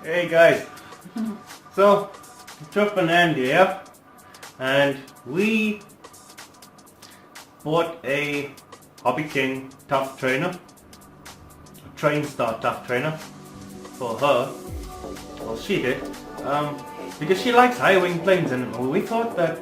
Hey guys, so Trip and Andy here, and we bought a Hobby King tough trainer, a Trainstar tough trainer for her. Well, she did, because she likes high wing planes, and we thought that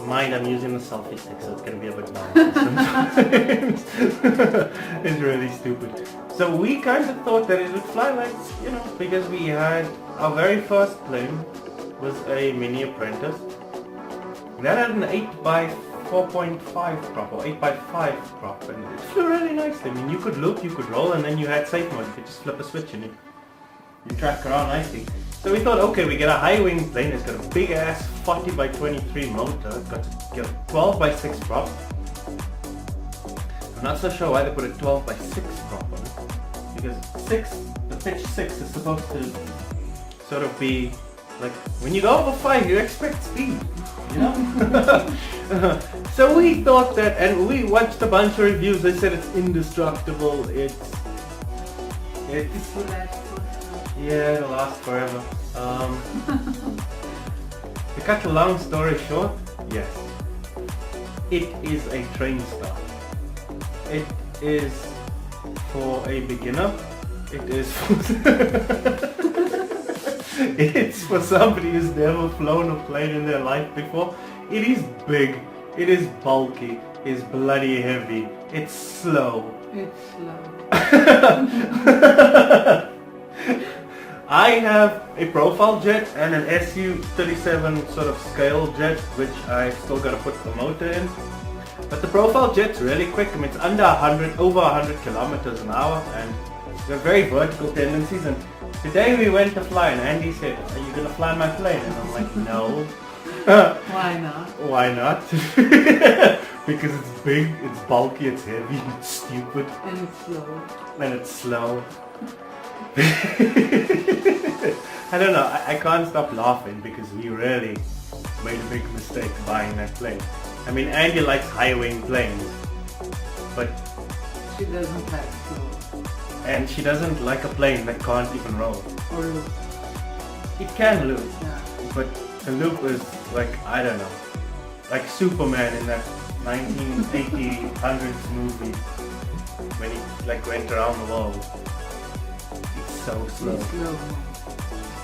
mind I'm using the selfie stick, so it's gonna be a bit bouncy sometimes. It's really stupid. So we kind of thought that it would fly like, because we had our very first plane was a Mini Apprentice. That had an 8x4.5 prop or 8x5 prop, and it flew really nicely. I mean, you could loop, you could roll, and then you had safe mode. You could just flip a switch and you track around nicely. So we thought, okay, we get a high wing plane. It's got a big ass 40x23 motor. It's got a 12x6 prop. I'm not so sure why they put a 12x6 prop on it, because the pitch 6 is supposed to sort of be like, when you go over 5, you expect speed, So we thought that, and we watched a bunch of reviews. They said it's indestructible. It will last forever. Yeah, it'll last forever. To cut a long story short, yes, it is a Trainstar. It is for a beginner. It is for it's for somebody who's never flown a plane in their life before. It is big. It is bulky. It's bloody heavy. It's slow. It's slow. I have a profile jet and an SU-37 sort of scale jet, which I still got to put the motor in. But the profile jet's really quick. I mean, it's over 100 kilometers an hour, and they're very vertical tendencies. And today we went to fly, and Andy said, "Are you gonna fly my plane?" And I'm like, "No." Why not? Why not? Because it's big, it's bulky, it's heavy, it's stupid. And it's slow. And it's slow. I don't know, I can't stop laughing because we really made a big mistake buying that plane. I mean, Andy likes high wing planes, but she doesn't like slow. And she doesn't like a plane that can't even roll. Or loop. It can loop, Yeah. but the loop is like, I don't know, like Superman in that 1980s movie when he like went around the world. It's so slow. It's slow.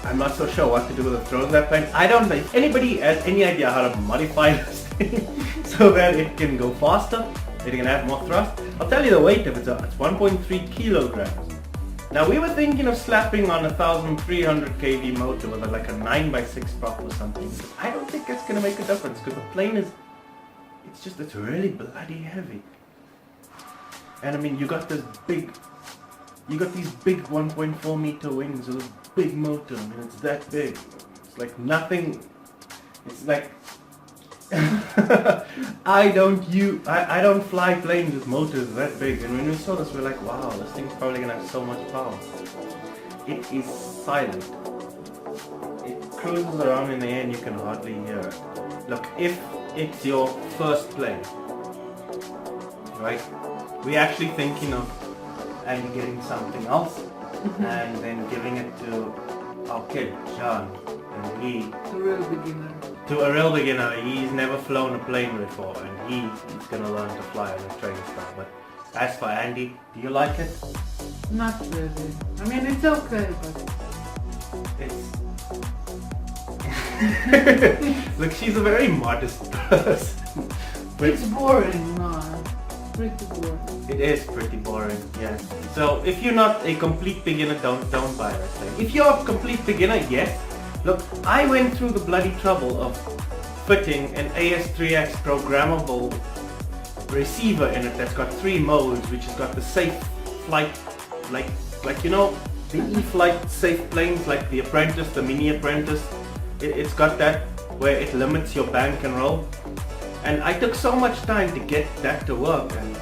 I'm not so sure what to do with the throws of that plane. I don't know if anybody has any idea how to modify this thing so that it can go faster, it can have more thrust. I'll tell you the weight of it. It's 1.3 kilograms. Now we were thinking of slapping on a 1300 kV motor with like a 9x6 prop or something. I don't think it's gonna make a difference because the plane is, it's really bloody heavy. And I mean, you got these big 1.4 meter wings with a big motor. I mean, it's that big. It's like nothing. It's like I don't fly planes with motors that big. And when we saw this, we're like, wow, this thing's probably gonna have so much power. It is silent. It cruises around in the air and you can hardly hear it. Look, if it's your first plane, right? We're actually thinking of getting something else and then giving it to our kid, John. And to a real beginner, he's never flown a plane before, and he's gonna learn to fly on a Trainstar. But as for Andy, do you like it? Not really. I mean, it's okay, but it's look, she's a very modest person. It's boring, no. Pretty boring. It is pretty boring, yeah. So if you're not a complete beginner, don't buy that thing. If you're a complete beginner, yes. Look, I went through the bloody trouble of fitting an AS3X programmable receiver in it that's got 3 modes, which has got the safe flight, like the E-flight safe planes, like the Apprentice, the Mini Apprentice. It's got that where it limits your bank and roll. And I took so much time to get that to work, and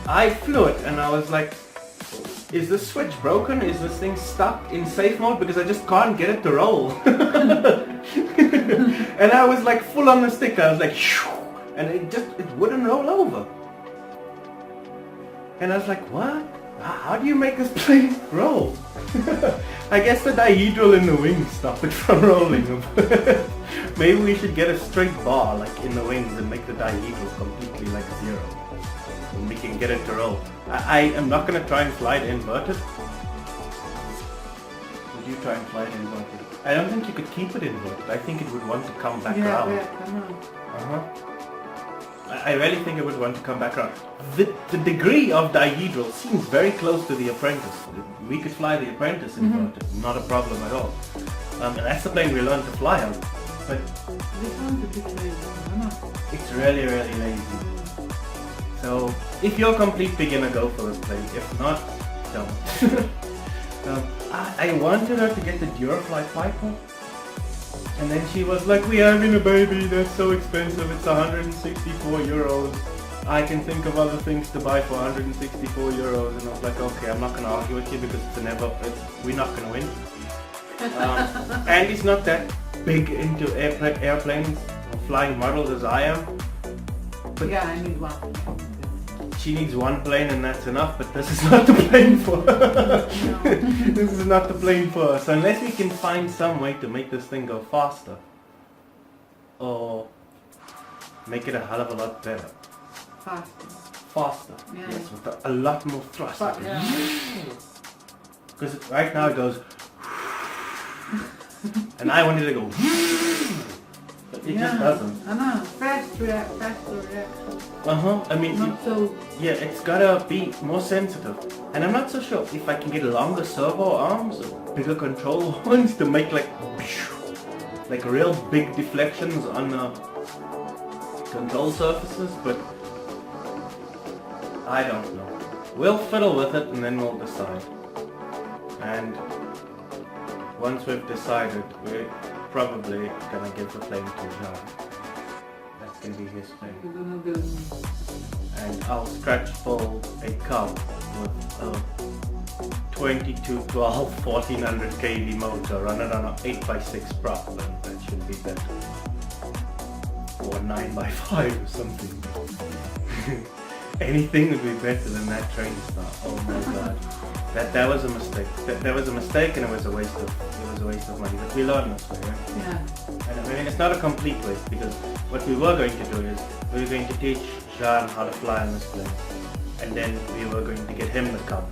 I flew it, and I was like, is this switch broken? Is this thing stuck in safe mode? Because I just can't get it to roll. And I was like full on the stick. I was like, shoo, and it wouldn't roll over. And I was like, what? How do you make this plane roll? I guess the dihedral in the wings stop it from rolling. Maybe we should get a straight bar like in the wings and make the dihedral completely like 0. And we can get it to roll. I am not going to try and fly it inverted. Would you try and fly it inverted? I don't think you could keep it inverted. I think it would want to come back around. Yeah, come on. Uh-huh. I really think it would want to come back around. The degree of dihedral seems very close to the Apprentice. We could fly the Apprentice inverted, not a problem at all. And that's the plane we learned to fly on. But This one's a bit lazy. Come on. it's really, really lazy. So if you're a complete beginner, go for this plane. If not, don't. I wanted her to get the Durafly Piper. And then she was like, we're having a baby, that's so expensive, it's 164 euros. I can think of other things to buy for 164 euros. And I was like, okay, I'm not going to argue with you because we're not going to win. Andy's not that big into airplanes or flying models as I am. But Yeah, I need one. she needs one plane and that's enough, but this is not the plane for her. This is not the plane for her. So unless we can find some way to make this thing go faster, or make it a hell of a lot better. Faster. Yeah. Yes, with a lot more thrust. Yeah. Because right now it goes, and I wanted to go, but it just doesn't. I know. Faster reaction. I mean, Not so. yeah, it's gotta be more sensitive. And I'm not so sure if I can get longer servo arms or bigger control ones to make like real big deflections on the control surfaces, but I don't know. We'll fiddle with it and then we'll decide. And once we've decided, we're probably gonna give the plane to Jean. That's gonna be his plane. We're gonna do. And I'll scratch pull a cub with a 2212 1400 kV motor, run it on an 8x6 prop, and that should be better. Or 9x5 or something. Anything would be better than that Trainstar. Oh my god. That was a mistake. That was a mistake and it was a waste of money. But we learned this way, right? Yeah. And I mean, it's not a complete waste because what we were going to do is we were going to teach Jean how to fly on this plane, and then we were going to get him the Cub,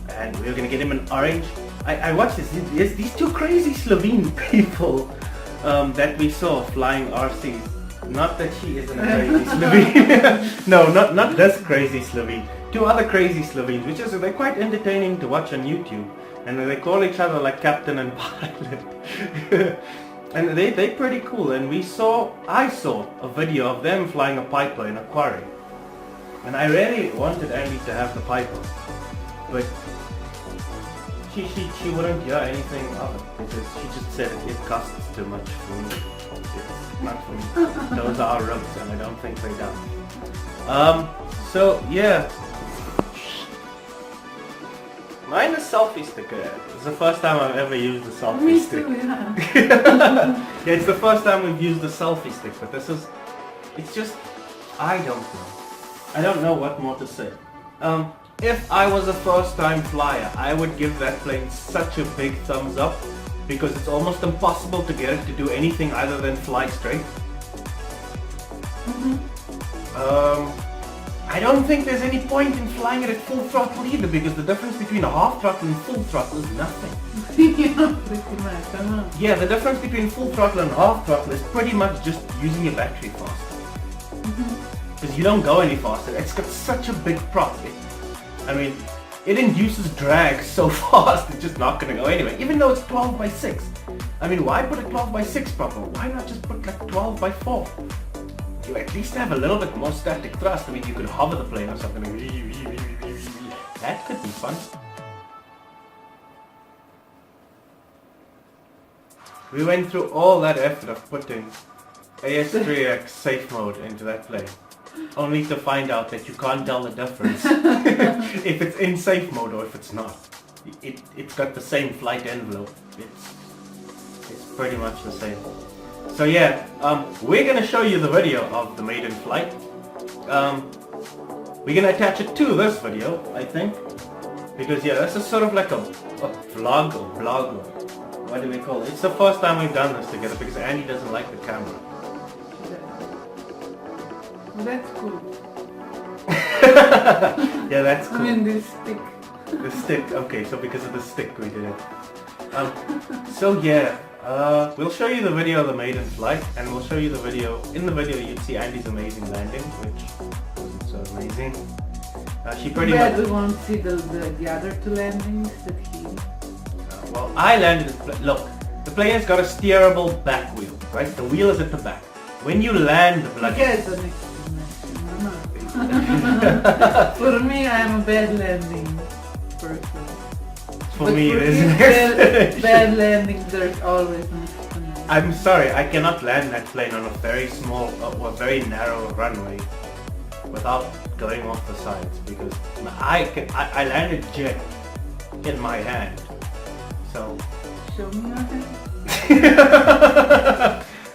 and we were going to get him an orange. I watched this. There's these two crazy Slovene people that we saw flying RCs. Not that she isn't a crazy Slovene. No, not this crazy Slovene. Two other crazy Slovenes, they're quite entertaining to watch on YouTube, and they call each other like captain and pilot. And they're pretty cool. And I saw a video of them flying a Piper in a quarry, and I really wanted Andy to have the Piper, but she wouldn't hear anything of it because she just said it costs too much for me. It's not for me. Those are roads, and I don't think they're done. So yeah. Mine is selfie sticker. It's the first time I've ever used a selfie Me stick. too, yeah. Yeah, it's the first time we've used a selfie stick, but it's just, I don't know. I don't know what more to say. If I was a first time flyer, I would give that plane such a big thumbs up because it's almost impossible to get it to do anything other than fly straight. I don't think there's any point in flying it at full throttle either because the difference between a half throttle and full throttle is nothing. Yeah, pretty much. I know. Yeah, the difference between full throttle and half throttle is pretty much just using your battery faster. Because you don't go any faster. It's got such a big prop. It induces drag so fast it's just not going to go anywhere. Even though it's 12x6. I mean, why put a 12x6 prop? Why not just put like 12x4? You at least have a little bit more static thrust. I mean, you could hover the plane or something. That could be fun. We went through all that effort of putting AS3X safe mode into that plane, only to find out that you can't tell the difference if it's in safe mode or if it's not. It's got the same flight envelope. It's pretty much the same. So yeah, we're gonna show you the video of the Maiden flight. We're gonna attach it to this video, I think. Because yeah, this is sort of like a vlog or blog or what do we call it? It's the first time we've done this together because Andy doesn't like the camera. Well, that's cool. Yeah, that's cool. I mean, this stick. The stick, okay, so because of the stick we did it. So yeah, we'll show you the video of the maiden flight, and we'll show you the video. In the video you'd see Andy's amazing landing, which wasn't so amazing. She pretty much... we won't see the other two landings that he... well, I landed... Look, the plane's got a steerable back wheel, right? The wheel is at the back. When you land the bloody... Yes, the next For me, I'm a bad landing person. For me, it is. Bad landings, there's always an explanation. I'm sorry, I cannot land that plane on a very small or very narrow runway without going off the sides because I landed jet in my hand. So show me your hand.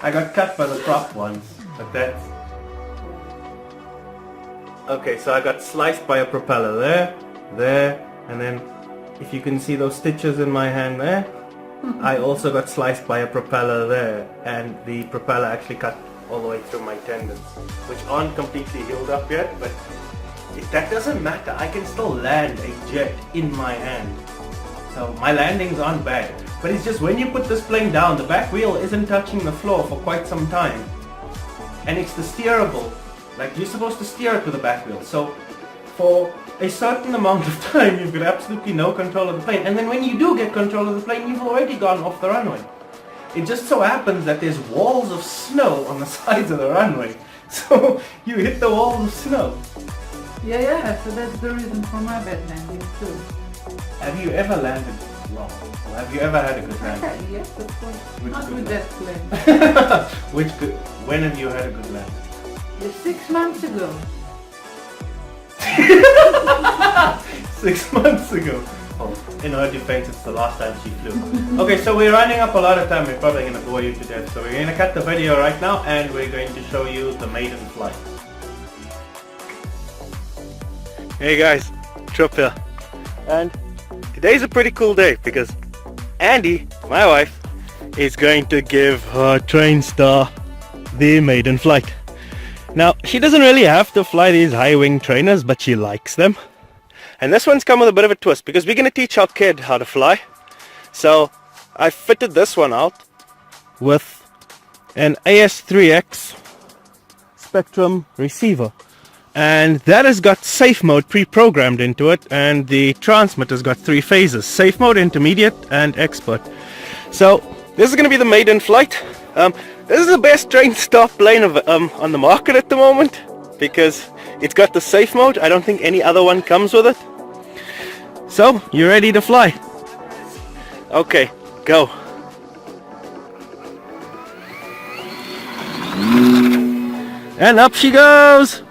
I got cut by the prop once, but that's okay. So I got sliced by a propeller there, and then if you can see those stitches in my hand there, I also got sliced by a propeller there, and the propeller actually cut all the way through my tendons, which aren't completely healed up yet, but that doesn't matter. I can still land a jet in my hand. So my landings aren't bad, but it's just when you put this plane down, the back wheel isn't touching the floor for quite some time, and it's the steerable, like you're supposed to steer it with the back wheel. So for a certain amount of time you've got absolutely no control of the plane, and then when you do get control of the plane, you've already gone off the runway. It just so happens that there's walls of snow on the sides of the runway, so you hit the walls of snow. Yeah, so that's the reason for my bad landing too. Have you ever landed well? Or have you ever had a good landing? Yes, of course. Which Not good with land? that plane. When have you had a good landing? Yeah, 6 months ago. 6 months ago. Oh, in her defense, it's the last time she flew. Okay, so we're running up a lot of time. We're probably going to bore you to death. So we're going to cut the video right now, and we're going to show you the maiden flight. Hey guys, Trip here. And today's a pretty cool day because Andy, my wife, is going to give her Trainstar the maiden flight. Now, she doesn't really have to fly these high-wing trainers, but she likes them. And this one's come with a bit of a twist because we're going to teach our kid how to fly. So I fitted this one out with an AS3X Spectrum receiver. And that has got safe mode pre-programmed into it, and the transmitter's got 3 phases: safe mode, intermediate, and expert. So this is going to be the maiden flight. This is the best Trainstar plane on the market at the moment because it's got the safe mode. I don't think any other one comes with it. So, you ready to fly? Okay, go. And up she goes!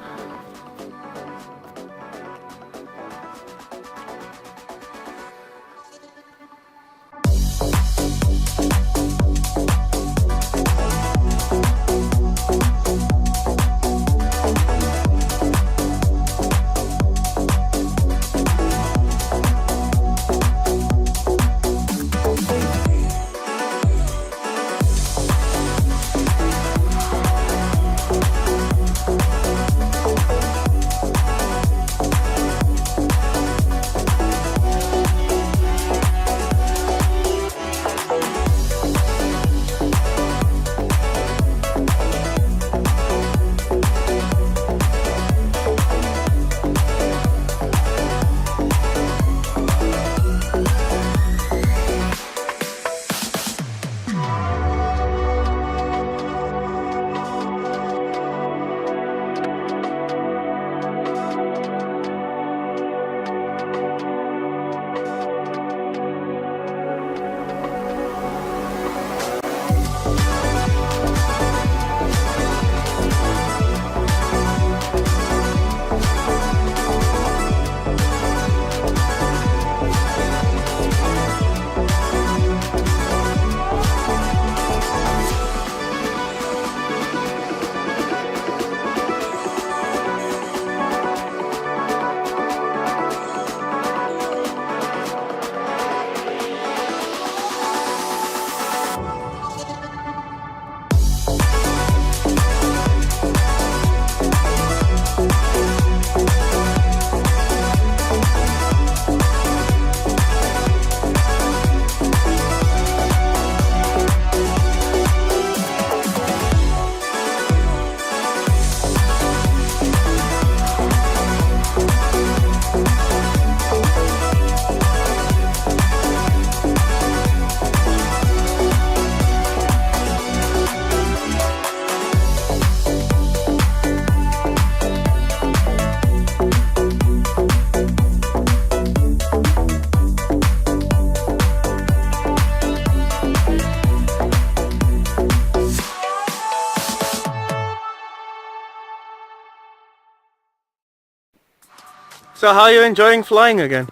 So how are you enjoying flying again?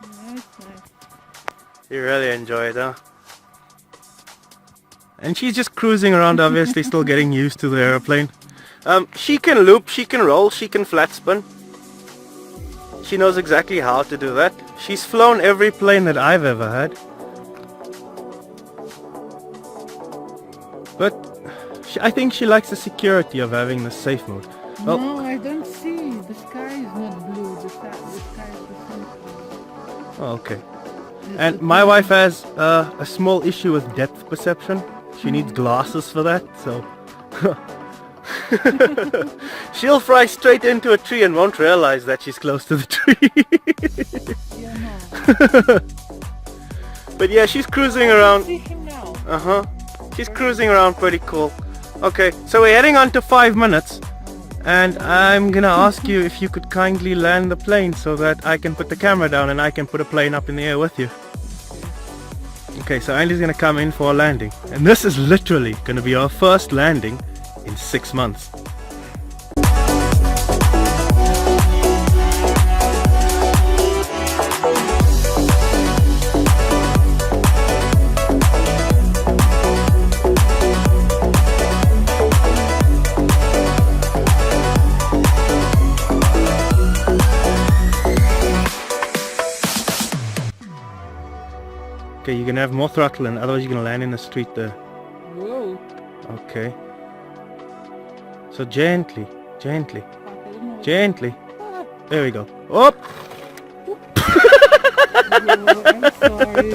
Yeah, it's nice. You really enjoy it, huh? And she's just cruising around, obviously still getting used to the airplane. She can loop, she can roll, she can flat spin. She knows exactly how to do that. She's flown every plane that I've ever had. But I think she likes the security of having the safe mode. Well, No, I don't see. The sky is not blue. The sky is the same color. oh, okay. And my wife has a small issue with depth perception. She needs glasses for that, so she'll fly straight into a tree and won't realize that she's close to the tree. Yeah, no. But yeah, she's cruising around. See him now. Uh-huh. She's cruising around pretty cool. Okay, so we're heading on to 5 minutes. And I'm gonna ask you if you could kindly land the plane so that I can put the camera down and I can put a plane up in the air with you. Okay, so Andy's gonna come in for a landing. And this is literally gonna be our first landing in 6 months. Okay, you're gonna have more throttle and otherwise you're gonna land in the street there. Whoa. Okay. So gently, gently, Okay, gently. There we go. Up! I'm sorry.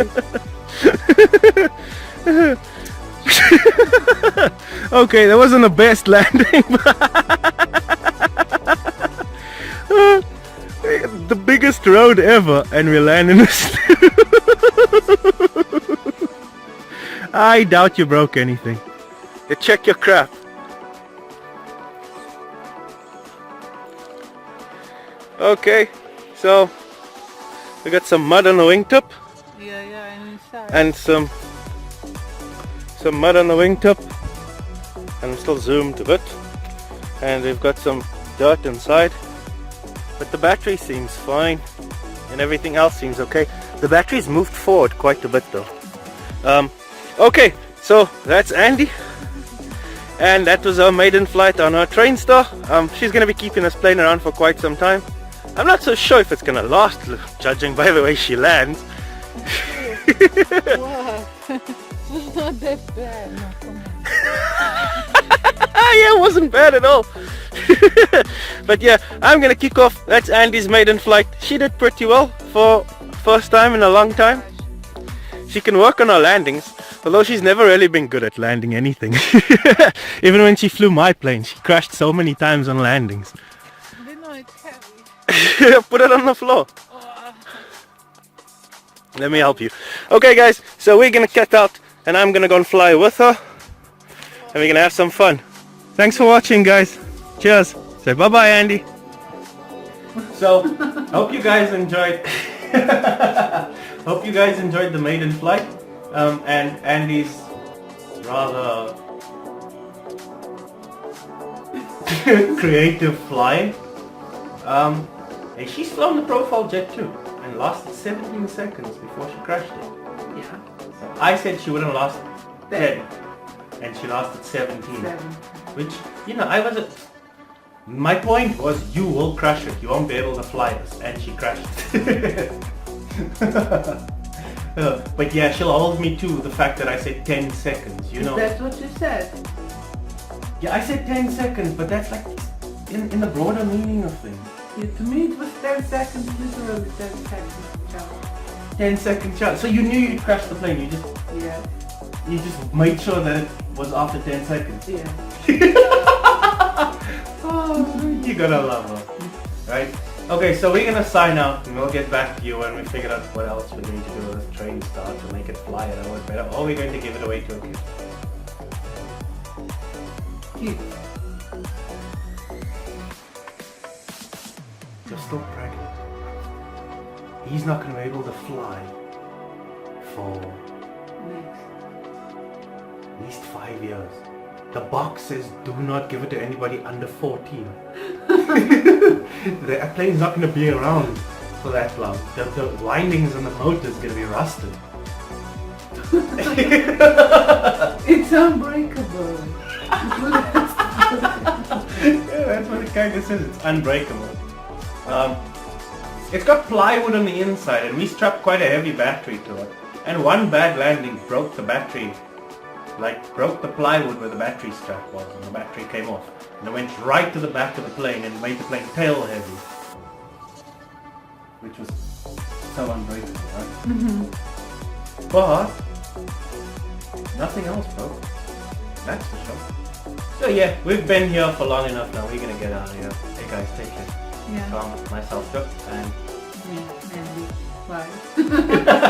Okay, that wasn't the best landing. The biggest road ever and we land in the I doubt you broke anything. You check your crap. Okay, so we got some mud on the wingtip Yeah, and inside. and some mud on the wingtip, and I'm still zoomed a bit, and we've got some dirt inside, but the battery seems fine and everything else seems okay. The battery's moved forward quite a bit though. Okay, so that's Andy, and that was our maiden flight on our Trainstar. She's going to be keeping this plane around for quite some time. I'm not so sure if it's going to last, judging by the way she lands. Wow. It's not that bad. No, come on. Yeah, it wasn't bad at all. But yeah, I'm going to kick off. That's Andy's maiden flight. She did pretty well for first time in a long time. She can work on her landings, although she's never really been good at landing anything. Even when she flew my plane, she crashed so many times on landings. You know it's heavy. Put it on the floor. Oh, Let me help you. Okay guys, so we're gonna cut out and I'm gonna go and fly with her and we're gonna have some fun. Thanks for watching guys. Cheers. Say bye bye Andy. So, hope you guys enjoyed hope you guys enjoyed the maiden flight and Andy's rather creative flying. Hey, she's flown the profile jet too and lasted 17 seconds before she crashed it. yeah. So I said she wouldn't last 10 and she lasted 17. 7. Which, you know, my point was you will crash it, you won't be able to fly this, and she crashed it. But yeah, she'll hold me to the fact that I said 10 seconds, you know. That's what you said. Yeah, I said 10 seconds, but that's like in the broader meaning of things. Yeah, to me it was 10 seconds, literally 10 seconds. Ciao. 10 second chance. So you knew you'd crash the plane, Yeah. you just made sure that it was after 10 seconds. Yeah. Oh, you gotta love her. Right? Okay, so we're gonna sign out and we'll get back to you when we figure out what else we're going to do with this Trainstar to make it fly a little bit better, or we're going to give it away to a kid. Kid. You're still pregnant. He's not going to be able to fly for Next. at least 5 years. The box says do not give it to anybody under 14. The plane's not going to be around for that long. The windings on the motor is going to be rusted. It's unbreakable. Yeah, that's what it kind of says. It's unbreakable. It's got plywood on the inside, and we strapped quite a heavy battery to it. And one bad landing broke the battery, broke the plywood where the battery strap was, and the battery came off. And it went right to the back of the plane and made the plane tail heavy. Which was so unbreakable, right? Mm-hmm. But nothing else broke. That's for sure. So yeah, we've been here for long enough now. We're gonna get out of here. Hey guys, take care. Yeah. Myself, Cook, and Yeah, Mandy. Bye.